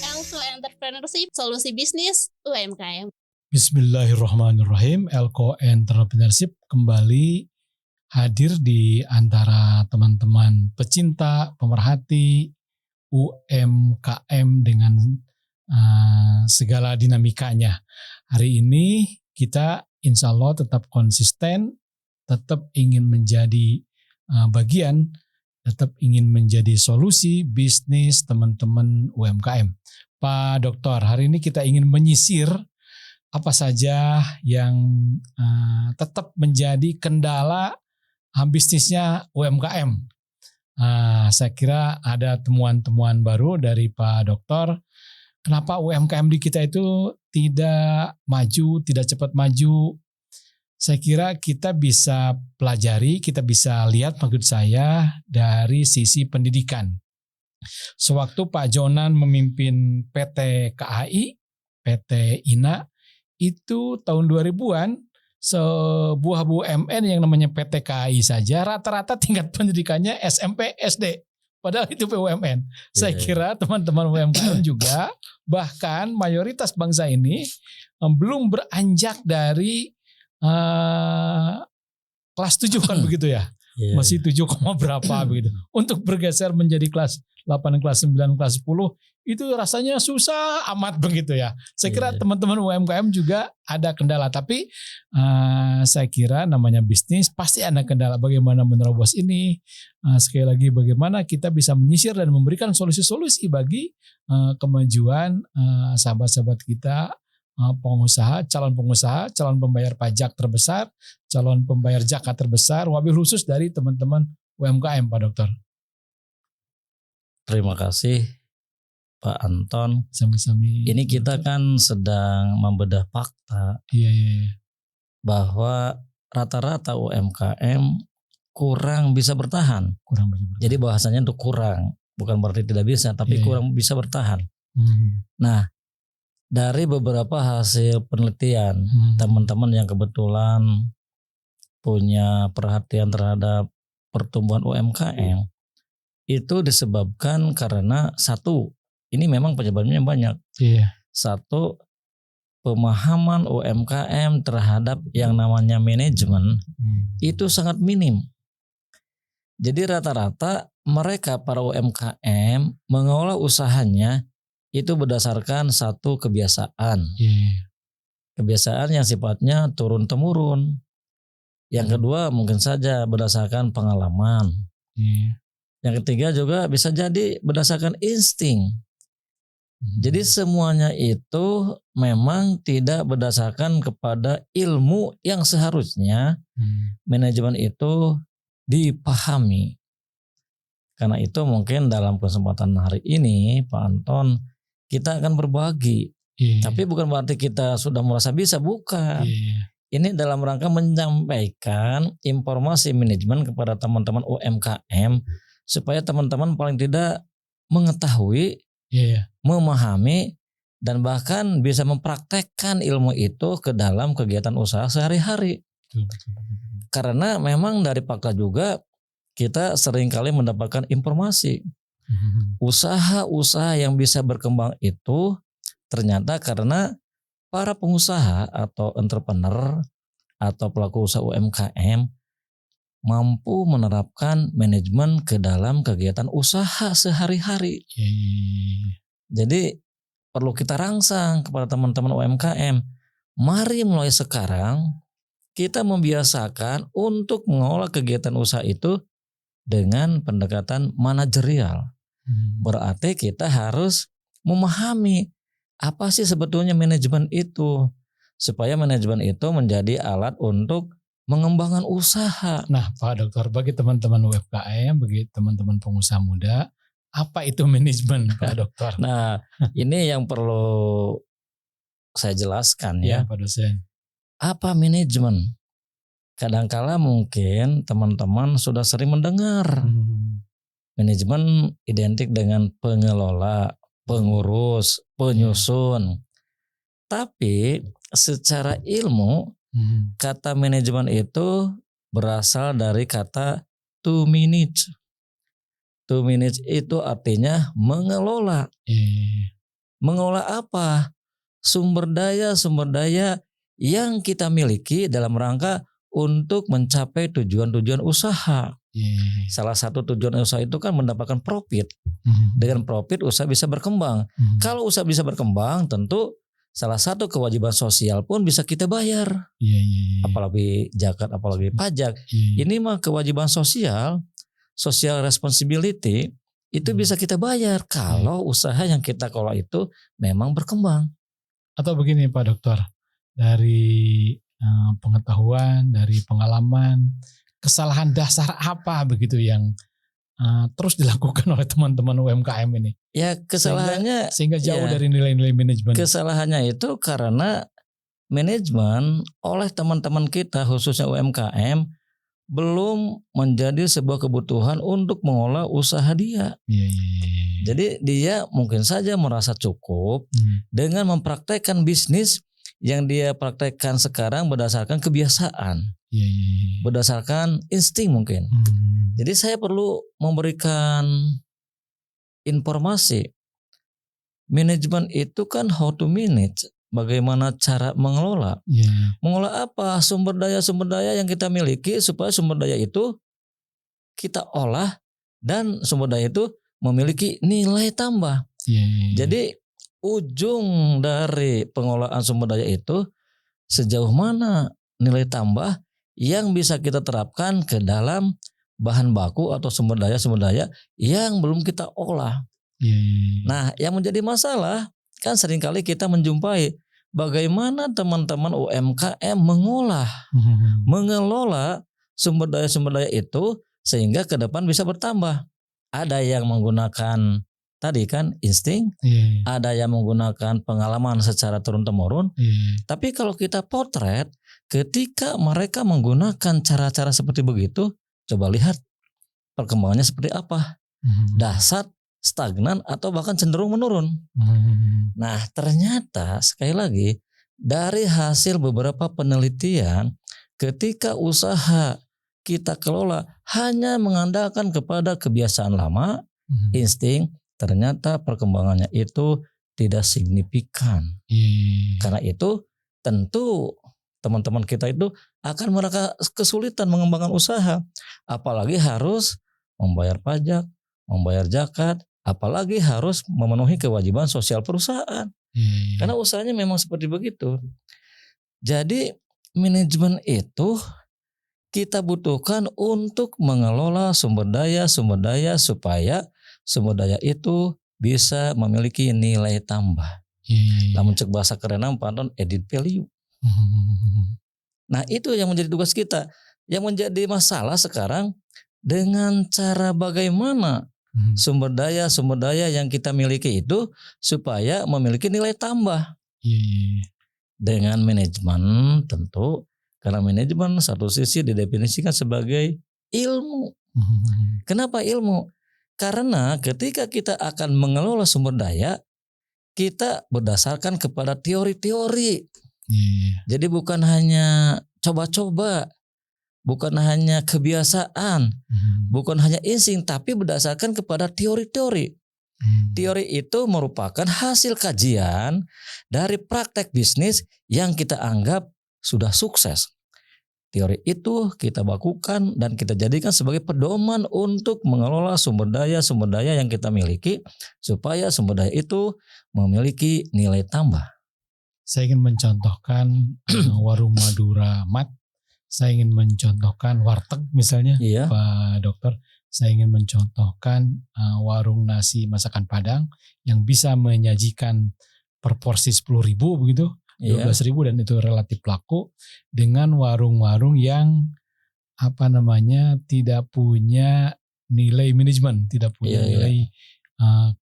Elko Entrepreneurship, solusi bisnis UMKM. Bismillahirrahmanirrahim. Elko Entrepreneurship kembali hadir di antara teman-teman pecinta, pemerhati UMKM dengan segala dinamikanya. Hari ini kita insya Allah tetap konsisten, tetap ingin menjadi bagian, tetap ingin menjadi solusi bisnis teman-teman UMKM. Pak Dokter, hari ini kita ingin menyisir apa saja yang tetap menjadi kendala bisnisnya UMKM. Saya kira ada temuan-temuan baru dari Pak Dokter. Kenapa UMKM di kita itu tidak maju, tidak cepat maju? Saya kira kita bisa pelajari, kita bisa lihat maksud saya dari sisi pendidikan. Sewaktu Pak Jonan memimpin PT KAI, PT INA, itu tahun 2000-an, sebuah BUMN yang namanya PT KAI saja rata-rata tingkat pendidikannya SMP, SD. Padahal itu BUMN. Saya kira teman-teman UMKM juga, bahkan mayoritas bangsa ini belum beranjak dari kelas 7 kan begitu ya. Masih 7, berapa begitu. Untuk bergeser menjadi kelas 8, kelas 9, kelas 10 itu rasanya susah amat begitu ya. Saya kira teman-teman UMKM juga ada kendala, tapi saya kira namanya bisnis pasti ada kendala. Bagaimana menerobos ini? Sekali lagi bagaimana kita bisa menyisir dan memberikan solusi-solusi bagi kemajuan sahabat-sahabat kita, pengusaha, calon pembayar pajak terbesar, calon pembayar zakat terbesar, wabil khusus dari teman-teman UMKM, Pak Dokter. Terima kasih Pak Anton. Sama-sama. Ini kita kan sedang membedah fakta bahwa rata-rata UMKM kurang bisa bertahan. Jadi bahasanya untuk kurang, bukan berarti tidak bisa, tapi kurang bisa bertahan. Nah, dari beberapa hasil penelitian teman-teman yang kebetulan punya perhatian terhadap pertumbuhan UMKM, itu disebabkan karena satu, ini memang penyebabnya banyak. Satu, pemahaman UMKM terhadap yang namanya manajemen itu sangat minim. Jadi rata-rata mereka para UMKM mengelola usahanya itu berdasarkan satu kebiasaan. Kebiasaan yang sifatnya turun-temurun. Yang kedua mungkin saja berdasarkan pengalaman. Yang ketiga juga bisa jadi berdasarkan insting. Jadi semuanya itu memang tidak berdasarkan kepada ilmu yang seharusnya manajemen itu dipahami. Karena itu mungkin dalam kesempatan hari ini Pak Anton kita akan berbagi. Tapi bukan berarti kita sudah merasa bisa, bukan. Ini dalam rangka menyampaikan informasi manajemen kepada teman-teman UMKM supaya teman-teman paling tidak mengetahui, memahami, dan bahkan bisa mempraktekkan ilmu itu ke dalam kegiatan usaha sehari-hari. Karena memang dari fakta juga kita seringkali mendapatkan informasi usaha-usaha yang bisa berkembang itu ternyata karena para pengusaha atau entrepreneur atau pelaku usaha UMKM mampu menerapkan manajemen ke dalam kegiatan usaha sehari-hari. Jadi perlu kita rangsang kepada teman-teman UMKM. Mari mulai sekarang kita membiasakan untuk mengelola kegiatan usaha itu dengan pendekatan manajerial. Berarti kita harus memahami apa sih sebetulnya manajemen itu, supaya manajemen itu menjadi alat untuk mengembangkan usaha. Nah Pak Dokter, bagi teman-teman UMKM, bagi teman-teman pengusaha muda, apa itu manajemen Pak Dokter? Nah ini yang perlu saya jelaskan ya Pak dosen. Apa manajemen? Kadangkala mungkin teman-teman sudah sering mendengar manajemen identik dengan pengelola, pengurus, penyusun. Tapi secara ilmu kata manajemen itu berasal dari kata to manage. To manage itu artinya mengelola. Mengelola apa? Sumber daya yang kita miliki dalam rangka untuk mencapai tujuan-tujuan usaha. Salah satu tujuan usaha itu kan mendapatkan profit. Dengan profit usaha bisa berkembang. Kalau usaha bisa berkembang, tentu salah satu kewajiban sosial pun bisa kita bayar. Apalagi zakat, apalagi pajak. Ini mah kewajiban sosial, social responsibility itu bisa kita bayar kalau usaha yang kita kelola itu memang berkembang. Atau begini Pak Dokter, dari pengetahuan, dari pengalaman, kesalahan dasar apa begitu yang terus dilakukan oleh teman-teman UMKM ini? Ya kesalahannya sehingga jauh dari nilai-nilai manajemen. Kesalahannya itu karena manajemen oleh teman-teman kita khususnya UMKM belum menjadi sebuah kebutuhan untuk mengolah usaha dia. Jadi dia mungkin saja merasa cukup dengan mempraktekkan bisnis yang dia praktekkan sekarang berdasarkan kebiasaan, berdasarkan insting mungkin. Jadi saya perlu memberikan informasi. Manajemen itu kan how to manage, bagaimana cara mengelola. Mengelola apa? Sumber daya yang kita miliki supaya sumber daya itu kita olah dan sumber daya itu memiliki nilai tambah. Jadi ujung dari pengelolaan sumber daya itu sejauh mana nilai tambah yang bisa kita terapkan ke dalam bahan baku atau sumber daya yang belum kita olah. Nah, yang menjadi masalah kan seringkali kita menjumpai bagaimana teman-teman UMKM mengelola sumber daya itu sehingga ke depan bisa bertambah. Ada yang menggunakan tadi kan insting, ada yang menggunakan pengalaman secara turun-temurun. Tapi kalau kita potret, ketika mereka menggunakan cara-cara seperti begitu, coba lihat perkembangannya seperti apa. Dahsyat, stagnan, atau bahkan cenderung menurun. Nah ternyata sekali lagi dari hasil beberapa penelitian, ketika usaha kita kelola hanya mengandalkan kepada kebiasaan lama, insting, ternyata perkembangannya itu tidak signifikan. Karena itu tentu teman-teman kita itu akan merasa kesulitan mengembangkan usaha. Apalagi harus membayar pajak, membayar zakat, apalagi harus memenuhi kewajiban sosial perusahaan. Karena usahanya memang seperti begitu. Jadi manajemen itu kita butuhkan untuk mengelola sumber daya supaya sumber daya itu bisa memiliki nilai tambah. Namun cek bahasa keren pardon added value. Nah itu yang menjadi tugas kita. Yang menjadi masalah sekarang dengan cara bagaimana sumber daya yang kita miliki itu supaya memiliki nilai tambah. Dengan manajemen tentu. Karena manajemen satu sisi didefinisikan sebagai ilmu. Kenapa ilmu? Karena ketika kita akan mengelola sumber daya, kita berdasarkan kepada teori-teori. Jadi bukan hanya coba-coba, bukan hanya kebiasaan, bukan hanya insting, tapi berdasarkan kepada teori-teori. Teori itu merupakan hasil kajian dari praktek bisnis yang kita anggap sudah sukses. Teori itu kita bakukan dan kita jadikan sebagai pedoman untuk mengelola sumber daya yang kita miliki supaya sumber daya itu memiliki nilai tambah. Saya ingin mencontohkan warung Madura Mat. Saya ingin mencontohkan warteg misalnya, Pak Dokter. Saya ingin mencontohkan warung nasi masakan Padang yang bisa menyajikan per porsi 10.000 begitu. 12.000 dan itu relatif laku dengan warung-warung yang tidak punya nilai manajemen, tidak punya nilai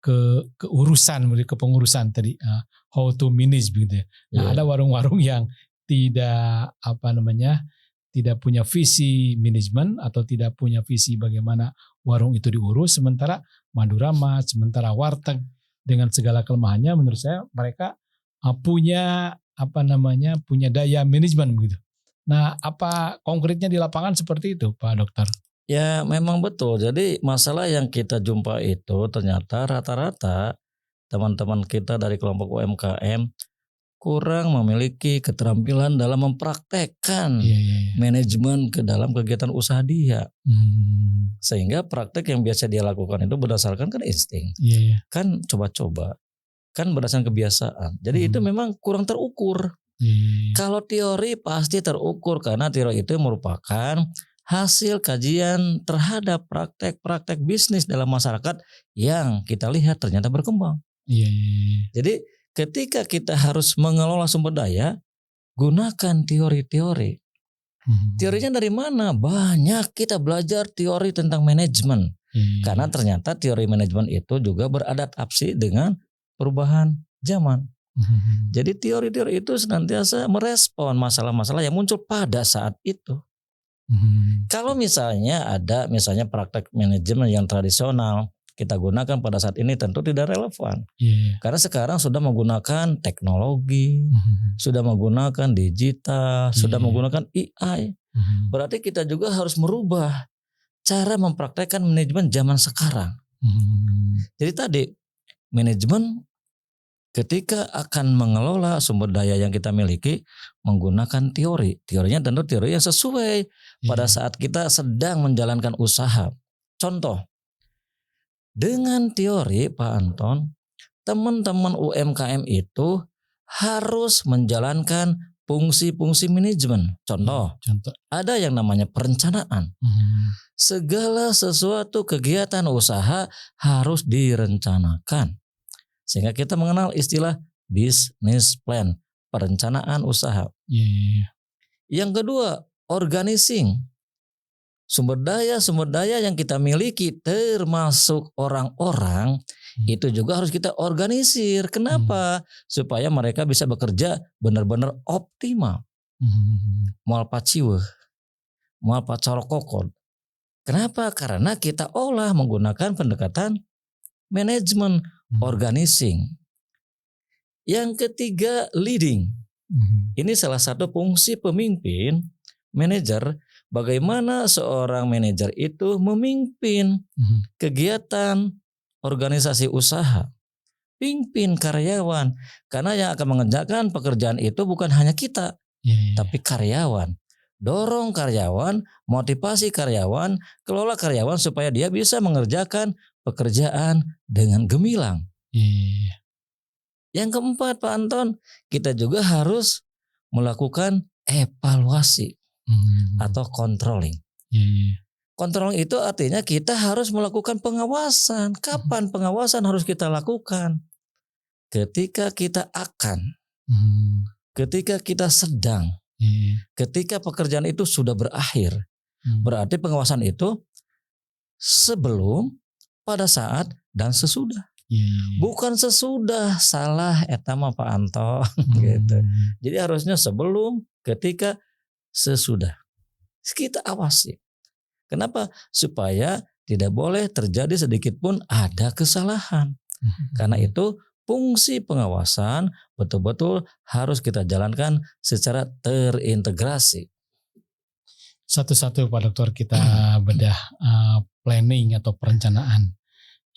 kepengurusan tadi, how to manage begitu. Nah ada warung-warung yang tidak tidak punya visi manajemen atau tidak punya visi bagaimana warung itu diurus, sementara Madura Mat, sementara warteg dengan segala kelemahannya menurut saya mereka punya punya daya manajemen begitu. Nah, apa konkretnya di lapangan seperti itu, Pak Dokter? Ya memang betul. Jadi masalah yang kita jumpa itu ternyata rata-rata teman-teman kita dari kelompok UMKM kurang memiliki keterampilan dalam mempraktekkan manajemen ke dalam kegiatan usaha dia. Sehingga praktek yang biasa dia lakukan itu berdasarkan kan insting. Kan coba-coba. Kan berdasarkan kebiasaan. Jadi itu memang kurang terukur. Kalau teori pasti terukur karena teori itu merupakan hasil kajian terhadap praktek-praktek bisnis dalam masyarakat yang kita lihat ternyata berkembang. Jadi ketika kita harus mengelola sumber daya, gunakan teori-teori. Teorinya dari mana? Banyak kita belajar teori tentang manajemen. Karena ternyata teori manajemen itu juga beradaptasi dengan perubahan zaman. Jadi teori-teori itu senantiasa merespon masalah-masalah yang muncul pada saat itu. Kalau misalnya ada praktek manajemen yang tradisional kita gunakan pada saat ini tentu tidak relevan. Karena sekarang sudah menggunakan teknologi, sudah menggunakan digital, sudah menggunakan AI. Berarti kita juga harus merubah cara mempraktekkan manajemen zaman sekarang. Jadi tadi manajemen ketika akan mengelola sumber daya yang kita miliki menggunakan teori. Teorinya tentu teori yang sesuai pada saat kita sedang menjalankan usaha. Contoh, dengan teori Pak Anton, teman-teman UMKM itu harus menjalankan fungsi-fungsi manajemen. Contoh, ada yang namanya perencanaan. Segala sesuatu kegiatan usaha harus direncanakan. Sehingga kita mengenal istilah business plan, perencanaan usaha. Yang kedua, organizing. Sumber daya yang kita miliki termasuk orang-orang itu juga harus kita organisir. Kenapa? Supaya mereka bisa bekerja benar-benar optimal. Moal paciweuh, moal pacorokokod. Kenapa? Karena kita olah menggunakan pendekatan manajemen, organizing. Yang ketiga, leading. Ini salah satu fungsi pemimpin, manajer. Bagaimana seorang manajer itu memimpin kegiatan organisasi usaha, pimpin karyawan. Karena yang akan mengerjakan pekerjaan itu bukan hanya kita, tapi karyawan. Dorong karyawan, motivasi karyawan, kelola karyawan supaya dia bisa mengerjakan pekerjaan dengan gemilang. Yang keempat Pak Anton, kita juga harus melakukan evaluasi atau controlling. Controlling itu artinya kita harus melakukan pengawasan. Kapan pengawasan harus kita lakukan? Ketika kita akan, ketika kita sedang, ketika pekerjaan itu sudah berakhir. Berarti pengawasan itu sebelum, pada saat, dan sesudah. Bukan sesudah, salah etama Pak Anton. Gitu. Jadi harusnya sebelum, ketika, sesudah. Kita awasi. Kenapa? Supaya tidak boleh terjadi sedikit pun ada kesalahan. Karena itu fungsi pengawasan betul-betul harus kita jalankan secara terintegrasi. Satu-satu Pak Dokter kita bedah planning atau perencanaan.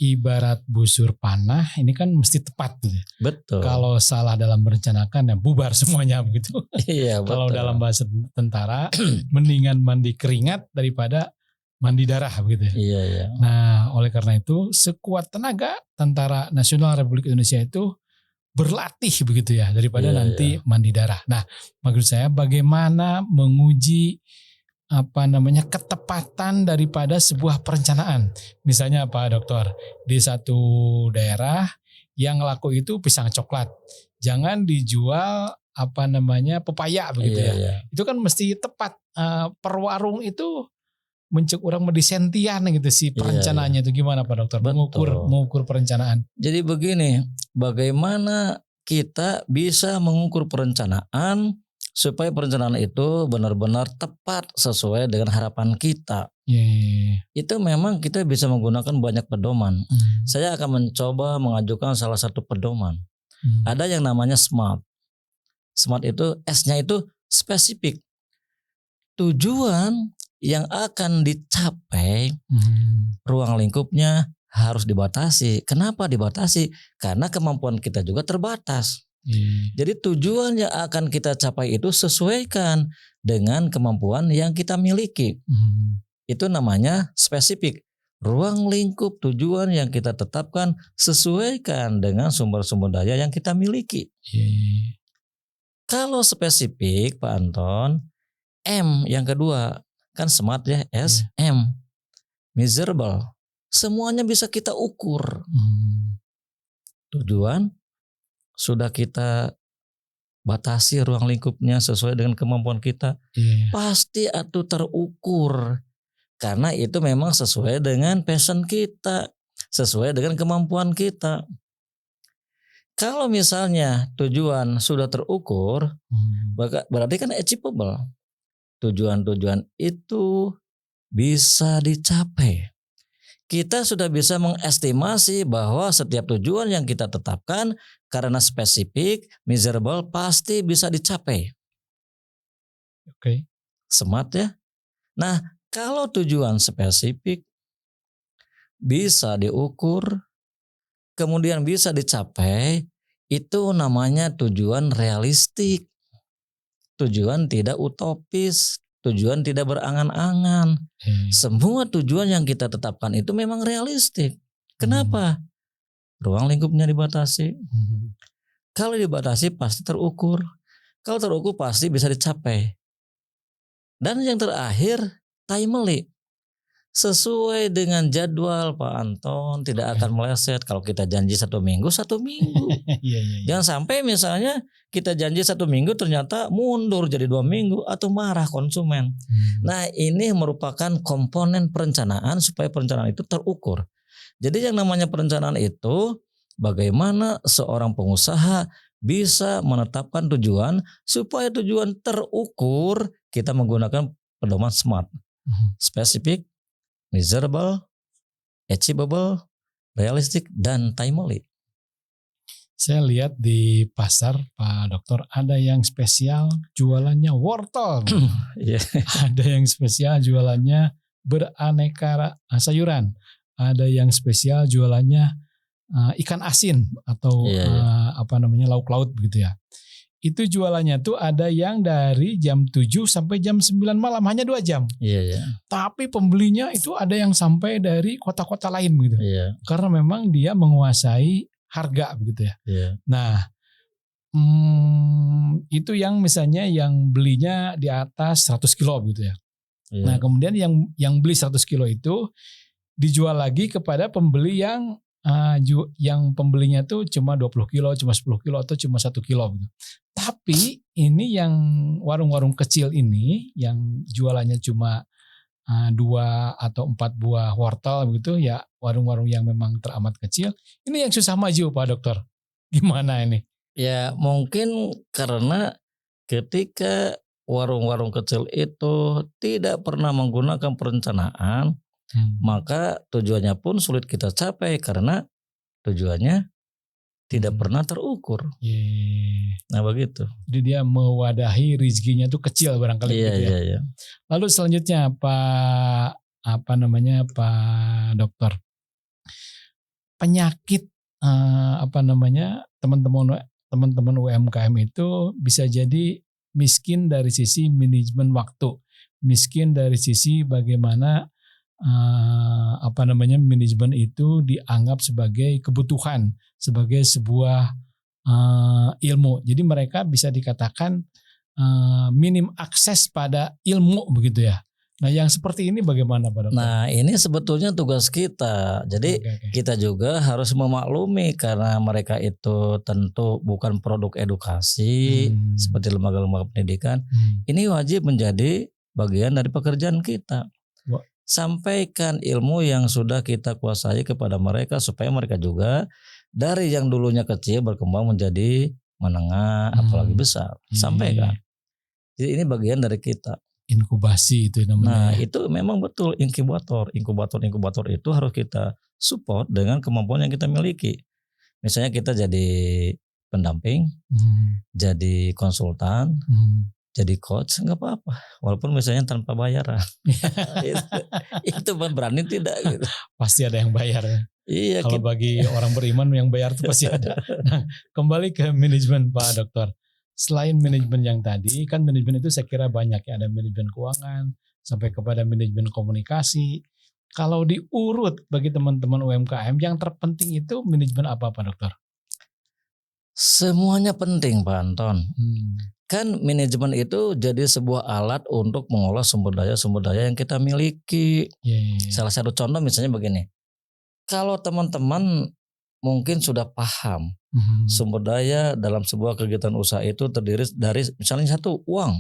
Ibarat busur panah ini kan mesti tepat gitu. Betul. Kalau salah dalam merencanakan ya bubar semuanya begitu. Iya, Kalau betul. dalam bahasa tentara mendingan mandi keringat daripada mandi darah begitu. Iya. Nah, oleh karena itu sekuat tenaga Tentara Nasional Republik Indonesia itu berlatih begitu ya daripada nanti mandi darah. Nah, maksud saya bagaimana menguji ketepatan daripada sebuah perencanaan. Misalnya Pak Dokter, di satu daerah yang laku itu pisang coklat. Jangan dijual pepaya begitu ya. Itu kan mesti tepat. Per warung itu orang mendisentian gitu si perencanaannya itu gimana Pak Dokter? Mengukur perencanaan. Jadi begini, bagaimana kita bisa mengukur perencanaan supaya perencanaan itu benar-benar tepat sesuai dengan harapan kita. Itu memang kita bisa menggunakan banyak pedoman. Saya akan mencoba mengajukan salah satu pedoman. Ada yang namanya SMART. SMART itu S-nya itu spesifik. Tujuan yang akan dicapai, ruang lingkupnya harus dibatasi. Kenapa dibatasi? Karena kemampuan kita juga terbatas. Jadi tujuan yang akan kita capai itu sesuaikan dengan kemampuan yang kita miliki. Itu namanya spesifik. Ruang lingkup tujuan yang kita tetapkan sesuaikan dengan sumber-sumber daya yang kita miliki. Kalau spesifik, Pak Anton, M yang kedua kan smart ya, S, M, measurable. Semuanya bisa kita ukur. Tujuan sudah kita batasi ruang lingkupnya sesuai dengan kemampuan kita. Pasti itu terukur. Karena itu memang sesuai dengan passion kita, sesuai dengan kemampuan kita. Kalau misalnya tujuan sudah terukur, berarti kan achievable. Tujuan-tujuan itu bisa dicapai. Kita sudah bisa mengestimasi bahwa setiap tujuan yang kita tetapkan karena spesifik, measurable pasti bisa dicapai. Smart ya. Nah, kalau tujuan spesifik bisa diukur, kemudian bisa dicapai, itu namanya tujuan realistik. Tujuan tidak utopis, tujuan tidak berangan-angan. Semua tujuan yang kita tetapkan itu memang realistik. Kenapa? Ruang lingkupnya dibatasi. Kalau dibatasi pasti terukur. Kalau terukur pasti bisa dicapai. Dan yang terakhir, timely. Sesuai dengan jadwal Pak Anton, tidak akan meleset. Kalau kita janji 1 minggu, 1 minggu. Jangan sampai misalnya kita janji 1 minggu ternyata mundur jadi 2 minggu atau marah konsumen. Nah, ini merupakan komponen perencanaan supaya perencanaan itu terukur. Jadi yang namanya perencanaan itu bagaimana seorang pengusaha bisa menetapkan tujuan supaya tujuan terukur. Kita menggunakan pedoman SMART. Spesifik, measurable, achievable, realistic, dan timely. Saya lihat di pasar Pak Dokter ada yang spesial jualannya wortel. Ada yang spesial jualannya beraneka sayuran. Ada yang spesial jualannya ikan asin atau lauk laut begitu ya. Itu jualannya tuh ada yang dari jam 7 sampai jam 9 malam, hanya 2 jam. Tapi pembelinya itu ada yang sampai dari kota-kota lain begitu. Karena memang dia menguasai harga begitu ya. Nah, itu yang misalnya yang belinya di atas 100 kilo begitu ya. Nah, kemudian yang beli 100 kilo itu dijual lagi kepada pembeli yang pembelinya tuh cuma 20 kilo, cuma 10 kilo atau cuma 1 kilo gitu. Tapi ini yang warung-warung kecil ini yang jualannya cuma 2 atau 4 buah wortel begitu ya, warung-warung yang memang teramat kecil, ini yang susah maju Pak Dokter. Gimana ini? Ya mungkin karena ketika warung-warung kecil itu tidak pernah menggunakan perencanaan, maka tujuannya pun sulit kita capai karena tujuannya tidak pernah terukur. Nah begitu. Jadi dia mewadahi rezekinya tuh kecil barangkali gitu ya. Lalu selanjutnya Pak Dokter, penyakit teman-teman UMKM itu bisa jadi miskin dari sisi manajemen waktu, miskin dari sisi bagaimana manajemen itu dianggap sebagai kebutuhan, sebagai sebuah ilmu. Jadi mereka bisa dikatakan minim akses pada ilmu begitu ya. Nah, yang seperti ini bagaimana Pak Dokter? Nah, ini sebetulnya tugas kita. Jadi kita juga harus memaklumi karena mereka itu tentu bukan produk edukasi seperti lembaga-lembaga pendidikan. Ini wajib menjadi bagian dari pekerjaan kita. Sampaikan ilmu yang sudah kita kuasai kepada mereka supaya mereka juga dari yang dulunya kecil berkembang menjadi menengah apalagi besar. Sampaikan. Jadi ini bagian dari kita. Inkubasi itu namanya. Nah, itu memang betul inkubator. Inkubator itu harus kita support dengan kemampuan yang kita miliki. Misalnya kita jadi pendamping, jadi konsultan, jadi coach nggak apa-apa, walaupun misalnya tanpa bayaran. itu berani tidak gitu. Pasti ada yang bayar ya. Iya, Kalau bagi orang beriman yang bayar itu pasti ada. Nah, kembali ke manajemen Pak Dokter. Selain manajemen yang tadi, kan manajemen itu saya kira banyak ya. Ada manajemen keuangan, sampai kepada manajemen komunikasi. Kalau diurut bagi teman-teman UMKM, yang terpenting itu manajemen apa Pak Dokter? Semuanya penting Pak Anton. Kan manajemen itu jadi sebuah alat untuk mengolah sumber daya yang kita miliki. Salah satu contoh misalnya begini. Kalau teman-teman mungkin sudah paham sumber daya dalam sebuah kegiatan usaha itu terdiri dari misalnya satu, uang.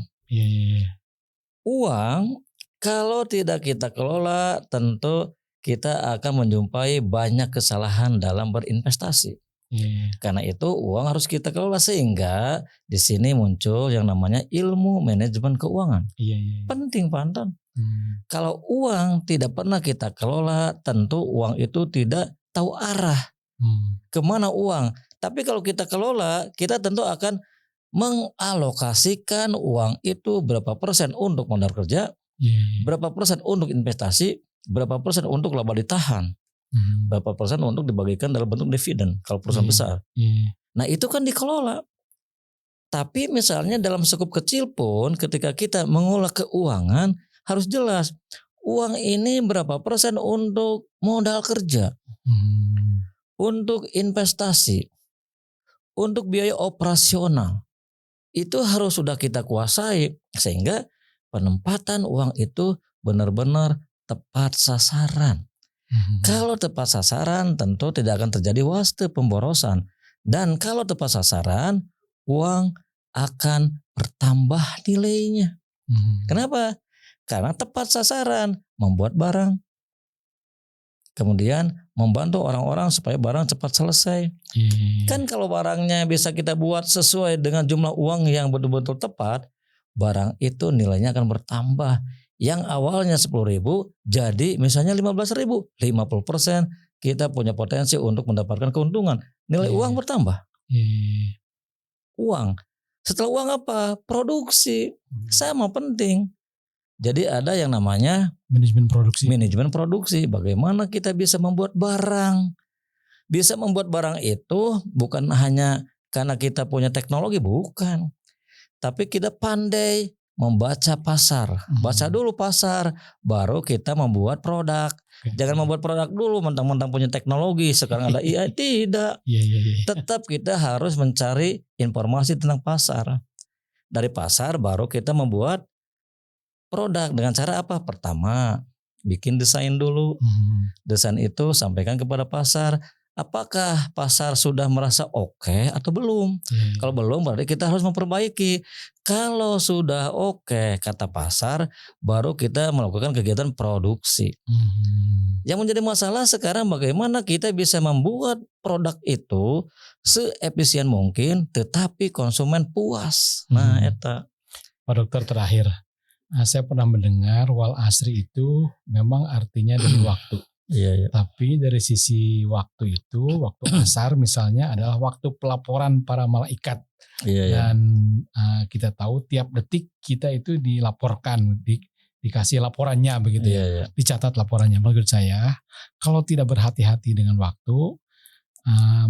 Uang kalau tidak kita kelola tentu kita akan menjumpai banyak kesalahan dalam berinvestasi. Karena itu uang harus kita kelola sehingga di sini muncul yang namanya ilmu manajemen keuangan. Penting Pak Anton. Kalau uang tidak pernah kita kelola, tentu uang itu tidak tahu arah kemana uang. Tapi kalau kita kelola, kita tentu akan mengalokasikan uang itu berapa persen untuk modal kerja, berapa persen untuk investasi, berapa persen untuk laba ditahan, berapa persen untuk dibagikan dalam bentuk dividen kalau perusahaan besar. Nah itu kan dikelola. Tapi misalnya dalam skup kecil pun ketika kita mengolah keuangan harus jelas uang ini berapa persen untuk modal kerja, untuk investasi, untuk biaya operasional. Itu harus sudah kita kuasai sehingga penempatan uang itu benar-benar tepat sasaran. Kalau tepat sasaran tentu tidak akan terjadi waste pemborosan. Dan kalau tepat sasaran uang akan bertambah nilainya. Kenapa? Karena tepat sasaran membuat barang. Kemudian membantu orang-orang supaya barang cepat selesai. Kan kalau barangnya bisa kita buat sesuai dengan jumlah uang yang betul-betul tepat, barang itu nilainya akan bertambah. Yang awalnya 10.000 jadi misalnya 15.000, 50% kita punya potensi untuk mendapatkan keuntungan. Nilai uang bertambah. Uang. Setelah uang apa? Produksi. Sama penting. Jadi ada yang namanya manajemen produksi. Manajemen produksi. Bagaimana kita bisa membuat barang. Bisa membuat barang itu bukan hanya karena kita punya teknologi, bukan. Tapi kita pandai membaca pasar. Baca dulu pasar, baru kita membuat produk. Jangan membuat produk dulu mentang-mentang punya teknologi. Sekarang ada AI, tidak. Tetap kita harus mencari informasi tentang pasar. Dari pasar baru kita membuat produk dengan cara apa? Pertama, bikin desain dulu. Desain itu sampaikan kepada pasar. Apakah pasar sudah merasa oke atau belum? Kalau belum berarti kita harus memperbaiki. Kalau sudah oke kata pasar, baru kita melakukan kegiatan produksi. Yang menjadi masalah sekarang bagaimana kita bisa membuat produk itu seefisien mungkin tetapi konsumen puas. Nah, eta. Pak Dokter terakhir. Saya pernah mendengar wal asri itu memang artinya dari waktu. Tapi dari sisi waktu itu, waktu asar misalnya adalah waktu pelaporan para malaikat. Dan kita tahu tiap detik kita itu dilaporkan, dikasih laporannya begitu ya. Dicatat laporannya. Menurut saya, kalau tidak berhati-hati dengan waktu,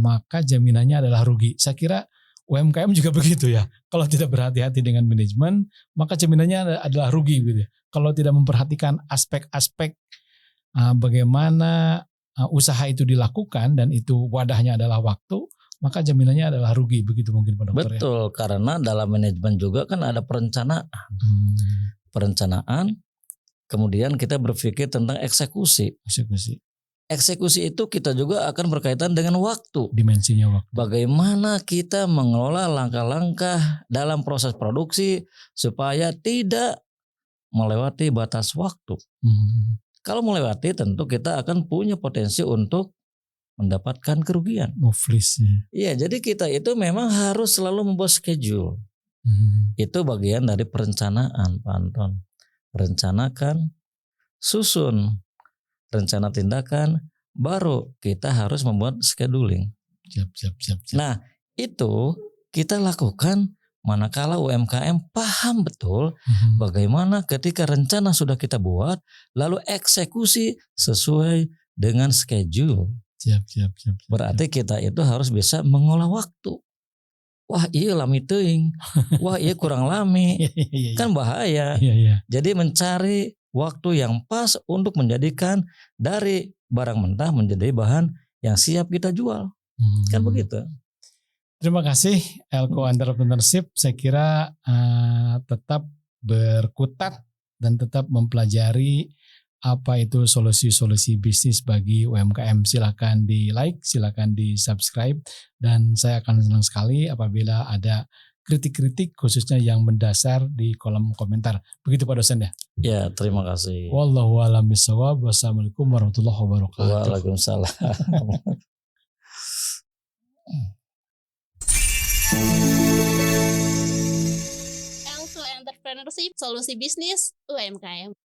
maka jaminannya adalah rugi. Saya kira UMKM juga begitu ya. Kalau tidak berhati-hati dengan manajemen, maka jaminannya adalah rugi gitu. Kalau tidak memperhatikan aspek-aspek bagaimana usaha itu dilakukan dan itu wadahnya adalah waktu, maka jaminannya adalah rugi, begitu mungkin Pak Dokter. Betul, karena dalam manajemen juga kan ada perencanaan. Perencanaan, kemudian kita berpikir tentang eksekusi. Eksekusi itu kita juga akan berkaitan dengan waktu. Dimensinya waktu. Bagaimana kita mengelola langkah-langkah dalam proses produksi supaya tidak melewati batas waktu. Kalau melewati tentu kita akan punya potensi untuk mendapatkan kerugian. Iya, jadi kita itu memang harus selalu membuat schedule. Itu bagian dari perencanaan, Pak Anton. Rencanakan, susun rencana tindakan, baru kita harus membuat scheduling. Siap. Nah, itu kita lakukan manakala UMKM paham betul bagaimana ketika rencana sudah kita buat, lalu eksekusi sesuai dengan schedule. Siap. Berarti kita itu harus bisa mengolah waktu. Wah iya lami teuing, wah iya kurang lami, kan bahaya. Jadi mencari waktu yang pas untuk menjadikan dari barang mentah menjadi bahan yang siap kita jual. Kan begitu. Terima kasih Elko Entrepreneurship. Saya kira tetap berkutat dan tetap mempelajari apa itu solusi-solusi bisnis bagi UMKM. Silakan di like, silakan di subscribe, dan saya akan senang sekali apabila ada kritik-kritik khususnya yang mendasar di kolom komentar. Begitu Pak dosen ya? Ya, terima kasih. Wallahu a'lam bishawab. Wassalamualaikum warahmatullahi wabarakatuh. Waalaikumsalam. Elko Entrepreneurship, solusi bisnis UMKM.